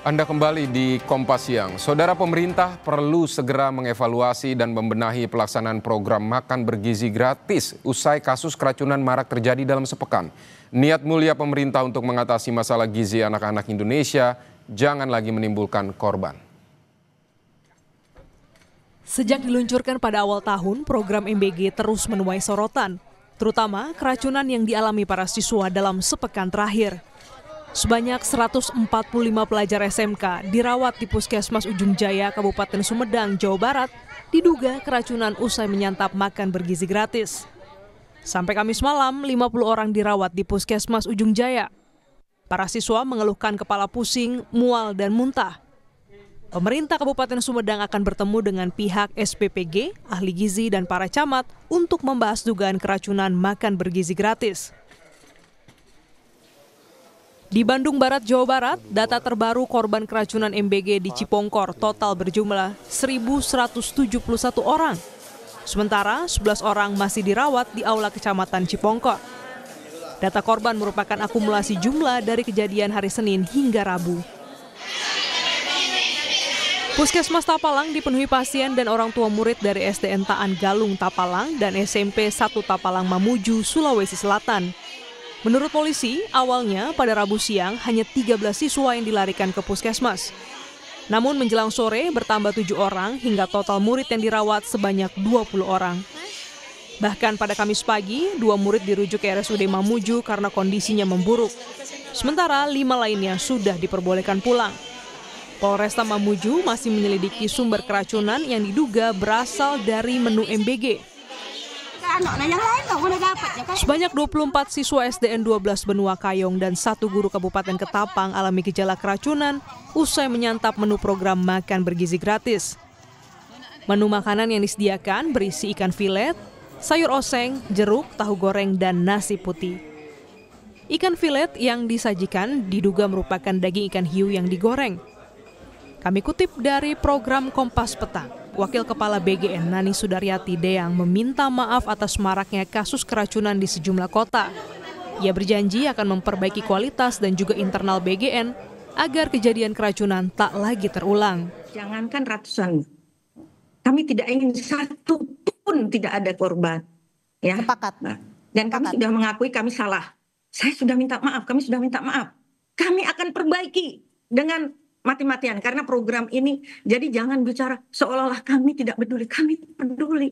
Anda kembali di Kompas Siang. Saudara, pemerintah perlu segera mengevaluasi dan membenahi pelaksanaan program makan bergizi gratis usai kasus keracunan marak terjadi dalam sepekan. Niat mulia pemerintah untuk mengatasi masalah gizi anak-anak Indonesia jangan lagi menimbulkan korban. Sejak diluncurkan pada awal tahun, program MBG terus menuai sorotan, terutama keracunan yang dialami para siswa dalam sepekan terakhir. Sebanyak 145 pelajar SMK dirawat di Puskesmas Ujung Jaya, Kabupaten Sumedang, Jawa Barat, diduga keracunan usai menyantap makan bergizi gratis. Sampai Kamis malam, 50 orang dirawat di Puskesmas Ujung Jaya. Para siswa mengeluhkan kepala pusing, mual, dan muntah. Pemerintah Kabupaten Sumedang akan bertemu dengan pihak SPPG, ahli gizi, dan para camat untuk membahas dugaan keracunan makan bergizi gratis. Di Bandung Barat, Jawa Barat, data terbaru korban keracunan MBG di Cipongkor total berjumlah 1.171 orang. Sementara 11 orang masih dirawat di Aula Kecamatan Cipongkor. Data korban merupakan akumulasi jumlah dari kejadian hari Senin hingga Rabu. Puskesmas Tapalang dipenuhi pasien dan orang tua murid dari SDN Taan Galung Tapalang dan SMP 1 Tapalang Mamuju, Sulawesi Selatan. Menurut polisi, awalnya pada Rabu siang hanya 13 siswa yang dilarikan ke puskesmas. Namun menjelang sore bertambah 7 orang hingga total murid yang dirawat sebanyak 20 orang. Bahkan pada Kamis pagi, 2 murid dirujuk ke RSUD Mamuju karena kondisinya memburuk. Sementara 5 lainnya sudah diperbolehkan pulang. Polresta Mamuju masih menyelidiki sumber keracunan yang diduga berasal dari menu MBG. Sebanyak 24 siswa SDN 12 Benua Kayong dan 1 guru Kabupaten Ketapang alami gejala keracunan usai menyantap menu program makan bergizi gratis. Menu makanan yang disediakan berisi ikan filet, sayur oseng, jeruk, tahu goreng, dan nasi putih. Ikan filet yang disajikan diduga merupakan daging ikan hiu yang digoreng. Kami kutip dari program Kompas Petang. Wakil Kepala BGN Nani Sudaryati Deang meminta maaf atas maraknya kasus keracunan di sejumlah kota. Ia berjanji akan memperbaiki kualitas dan juga internal BGN agar kejadian keracunan tak lagi terulang. Jangankan ratusan, kami tidak ingin satu pun tidak ada korban. Ya. Sepakat. Dan kami sudah mengakui kami salah. Saya sudah minta maaf, kami sudah minta maaf. Kami akan perbaiki dengan mati-matian karena program ini, jadi jangan bicara seolah-olah kami tidak peduli. Kami peduli,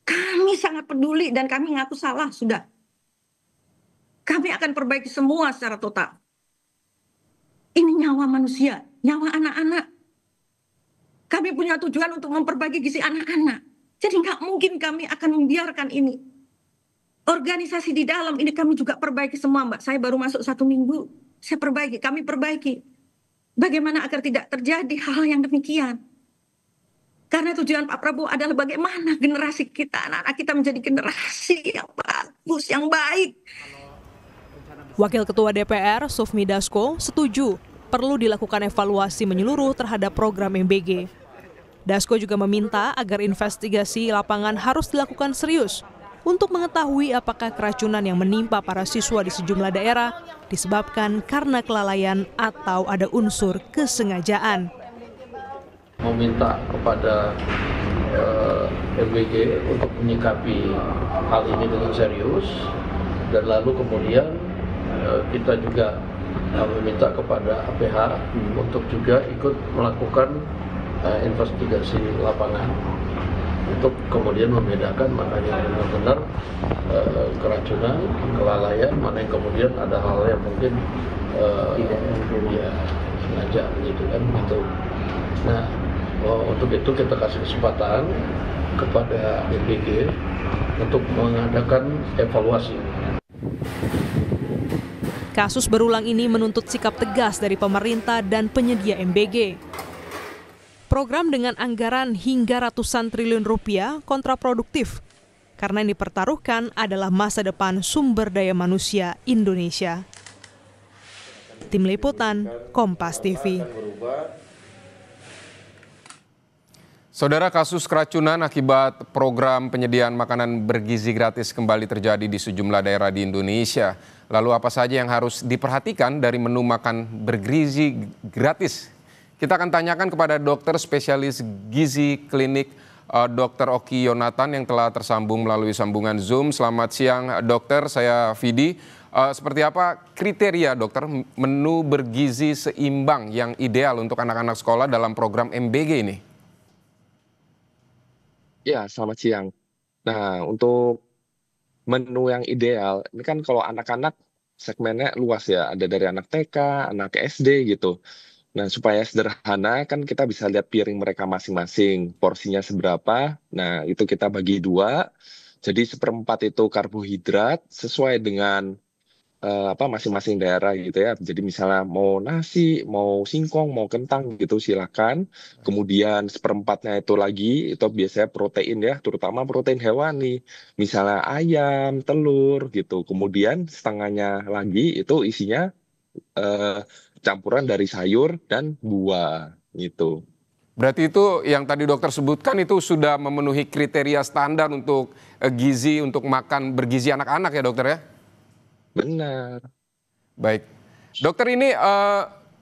kami sangat peduli dan kami ngaku salah sudah. Kami akan perbaiki semua secara total. Ini nyawa manusia, nyawa anak-anak. Kami punya tujuan untuk memperbaiki gizi anak-anak. Jadi nggak mungkin kami akan membiarkan ini. Organisasi di dalam ini kami juga perbaiki semua, Mbak. Saya baru masuk 1 minggu, saya perbaiki, kami perbaiki. Bagaimana agar tidak terjadi hal yang demikian? Karena tujuan Pak Prabowo adalah bagaimana generasi kita, anak-anak kita menjadi generasi yang bagus, yang baik. Wakil Ketua DPR, Sufmi Dasko, setuju perlu dilakukan evaluasi menyeluruh terhadap program MBG. Dasko juga meminta agar investigasi lapangan harus dilakukan serius untuk mengetahui apakah keracunan yang menimpa para siswa di sejumlah daerah disebabkan karena kelalaian atau ada unsur kesengajaan. Meminta kepada MBG untuk menyikapi hal ini dengan serius dan lalu kemudian kita juga meminta kepada APH untuk juga ikut melakukan investigasi lapangan untuk kemudian membedakan mana yang benar-benar keracunan, kelalaian, mana yang kemudian ada hal yang mungkin tidak sengaja gitu kan gitu. Nah, untuk itu kita kasih kesempatan kepada MBG untuk mengadakan evaluasi. Kasus berulang ini menuntut sikap tegas dari pemerintah dan penyedia MBG. Program dengan anggaran hingga ratusan triliun rupiah kontraproduktif karena yang dipertaruhkan adalah masa depan sumber daya manusia Indonesia. Tim Liputan, Kompas TV. Saudara, kasus keracunan akibat program penyediaan makanan bergizi gratis kembali terjadi di sejumlah daerah di Indonesia. Lalu apa saja yang harus diperhatikan dari menu makan bergizi gratis? Kita akan tanyakan kepada dokter spesialis gizi klinik Dr. Oki Yonatan yang telah tersambung melalui sambungan Zoom. Selamat siang dokter, saya Vidi. Seperti apa kriteria dokter menu bergizi seimbang yang ideal untuk anak-anak sekolah dalam program MBG ini? Ya, selamat siang. Nah, untuk menu yang ideal, ini kan kalau anak-anak segmennya luas ya, ada dari anak TK, anak SD gitu. Nah, supaya sederhana kan kita bisa lihat piring mereka masing-masing, porsinya seberapa. Nah, itu kita bagi dua. Jadi seperempat itu karbohidrat sesuai dengan masing-masing daerah gitu ya. Jadi misalnya mau nasi, mau singkong, mau kentang gitu silakan. Kemudian seperempatnya itu lagi itu biasanya protein ya, terutama protein hewani. Misalnya ayam, telur gitu. Kemudian setengahnya lagi itu isinya eh, campuran dari sayur dan buah gitu. Berarti itu yang tadi dokter sebutkan itu sudah memenuhi kriteria standar untuk gizi untuk makan bergizi anak-anak ya dokter ya? Benar. Baik, dokter ini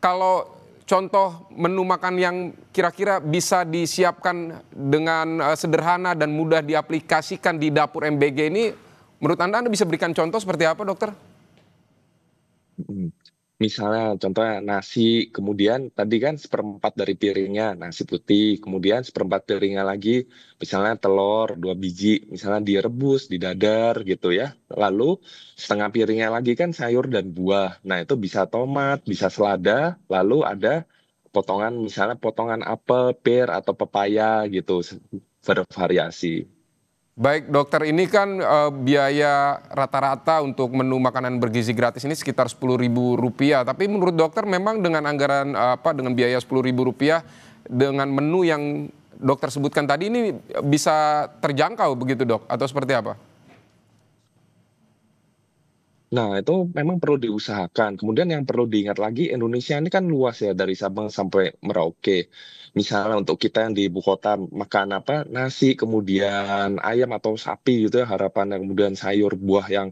kalau contoh menu makan yang kira-kira bisa disiapkan dengan sederhana dan mudah diaplikasikan di dapur MBG ini, menurut Anda bisa berikan contoh seperti apa dokter? Mm. Misalnya contohnya nasi, kemudian tadi kan seperempat dari piringnya nasi putih, kemudian seperempat piringnya lagi misalnya telur 2 biji, misalnya direbus, didadar gitu ya. Lalu setengah piringnya lagi kan sayur dan buah. Nah itu bisa tomat, bisa selada, lalu ada potongan misalnya potongan apel, pir atau pepaya gitu, bervariasi. Baik dokter, ini kan biaya rata-rata untuk menu makanan bergizi gratis ini sekitar Rp10.000. Tapi menurut dokter memang dengan anggaran dengan biaya Rp10.000 dengan menu yang dokter sebutkan tadi ini bisa terjangkau begitu dok? Atau seperti apa? Nah, itu memang perlu diusahakan. Kemudian yang perlu diingat lagi, Indonesia ini kan luas ya, dari Sabang sampai Merauke. Misalnya untuk kita yang di ibu kota makan apa, nasi, kemudian ayam atau sapi gitu ya harapannya, kemudian sayur, buah yang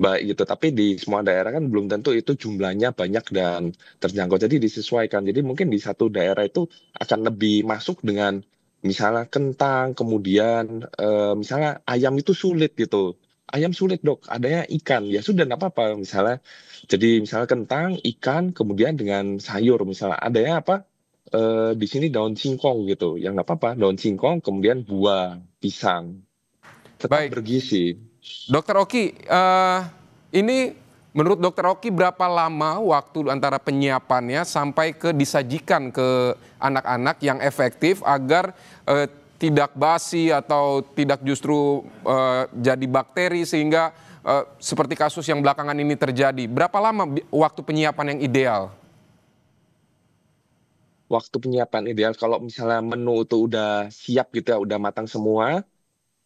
baik gitu. Tapi di semua daerah kan belum tentu itu jumlahnya banyak dan terjangkau. Jadi disesuaikan. Jadi mungkin di satu daerah itu akan lebih masuk dengan misalnya kentang, kemudian misalnya ayam itu sulit gitu. Ayam sulit dok, adanya ikan. Ya sudah nggak apa-apa misalnya. Jadi misalnya kentang, ikan, kemudian dengan sayur misalnya. Adanya apa? Di sini daun singkong gitu. Yang nggak apa-apa, daun singkong, kemudian buah, pisang. Tetap Baik, bergizi. dokter Oki, ini menurut dokter Oki berapa lama waktu antara penyiapannya sampai ke disajikan ke anak-anak yang efektif agar tidak basi atau tidak justru jadi bakteri sehingga seperti kasus yang belakangan ini terjadi. Berapa lama waktu penyiapan yang ideal? Waktu penyiapan ideal kalau misalnya menu itu udah siap gitu ya, udah matang semua,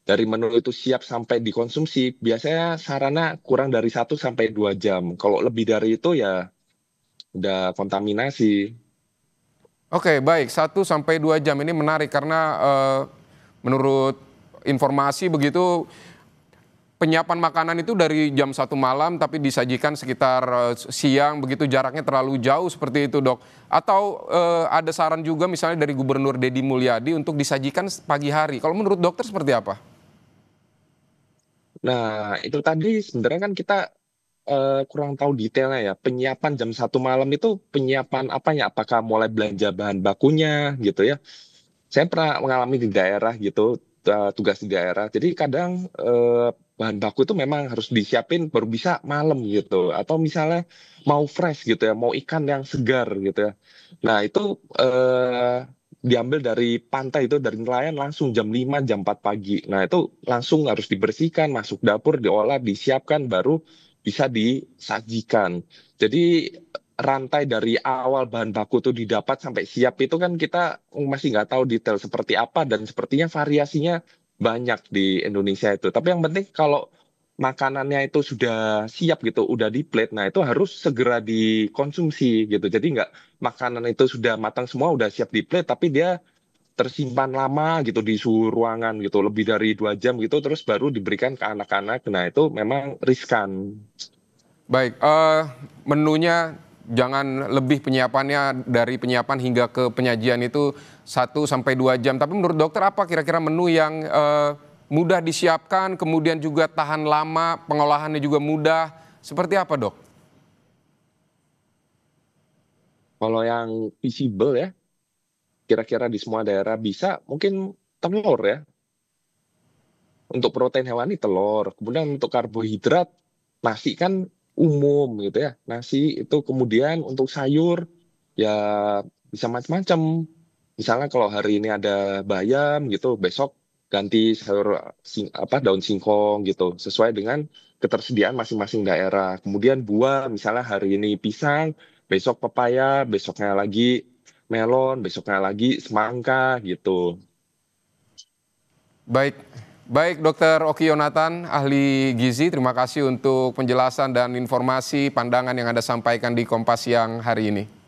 dari menu itu siap sampai dikonsumsi, biasanya sarana kurang dari 1 sampai 2 jam. Kalau lebih dari itu ya udah kontaminasi. Oke, baik. 1 sampai 2 jam ini menarik karena menurut informasi begitu penyiapan makanan itu dari jam 1 malam tapi disajikan sekitar siang, begitu jaraknya terlalu jauh seperti itu dok. Atau ada saran juga misalnya dari Gubernur Deddy Mulyadi untuk disajikan pagi hari. Kalau menurut dokter seperti apa? Nah, itu tadi sebenarnya kan kita kurang tahu detailnya ya. Penyiapan jam 1 malam itu penyiapan apanya? Apakah mulai belanja bahan bakunya gitu ya? Saya pernah mengalami di daerah gitu, tugas di daerah. Jadi kadang bahan baku itu memang harus disiapin baru bisa malam gitu. Atau misalnya mau fresh gitu ya, mau ikan yang segar gitu ya. Nah itu diambil dari pantai itu, dari nelayan langsung jam 5, jam 4 pagi. Nah itu langsung harus dibersihkan, masuk dapur, diolah, disiapkan, baru bisa disajikan. Jadi rantai dari awal bahan baku itu didapat sampai siap itu kan kita masih nggak tahu detail seperti apa, dan sepertinya variasinya banyak di Indonesia itu. Tapi yang penting kalau makanannya itu sudah siap gitu, udah di plate, nah itu harus segera dikonsumsi gitu. Jadi nggak makanan itu sudah matang semua, udah siap di plate, tapi dia tersimpan lama gitu di suhu ruangan gitu, lebih dari 2 jam gitu, terus baru diberikan ke anak-anak. Nah itu memang riskan. Baik, menunya jangan lebih penyiapannya dari penyiapan hingga ke penyajian itu 1 sampai 2 jam. Tapi menurut dokter apa kira-kira menu yang mudah disiapkan, kemudian juga tahan lama, pengolahannya juga mudah, seperti apa dok? Kalau yang visible ya, kira-kira di semua daerah bisa, mungkin telur ya. Untuk protein hewani telur, kemudian untuk karbohidrat nasi kan umum gitu ya. Nasi itu kemudian untuk sayur ya bisa macam-macam. Misalnya kalau hari ini ada bayam gitu, besok ganti sayur daun singkong gitu, sesuai dengan ketersediaan masing-masing daerah. Kemudian buah, misalnya hari ini pisang, besok pepaya, besoknya lagi melon, besoknya lagi semangka gitu. Baik, baik Dokter Oki Yonatan, ahli gizi, terima kasih untuk penjelasan dan informasi pandangan yang Anda sampaikan di Kompas Siang hari ini.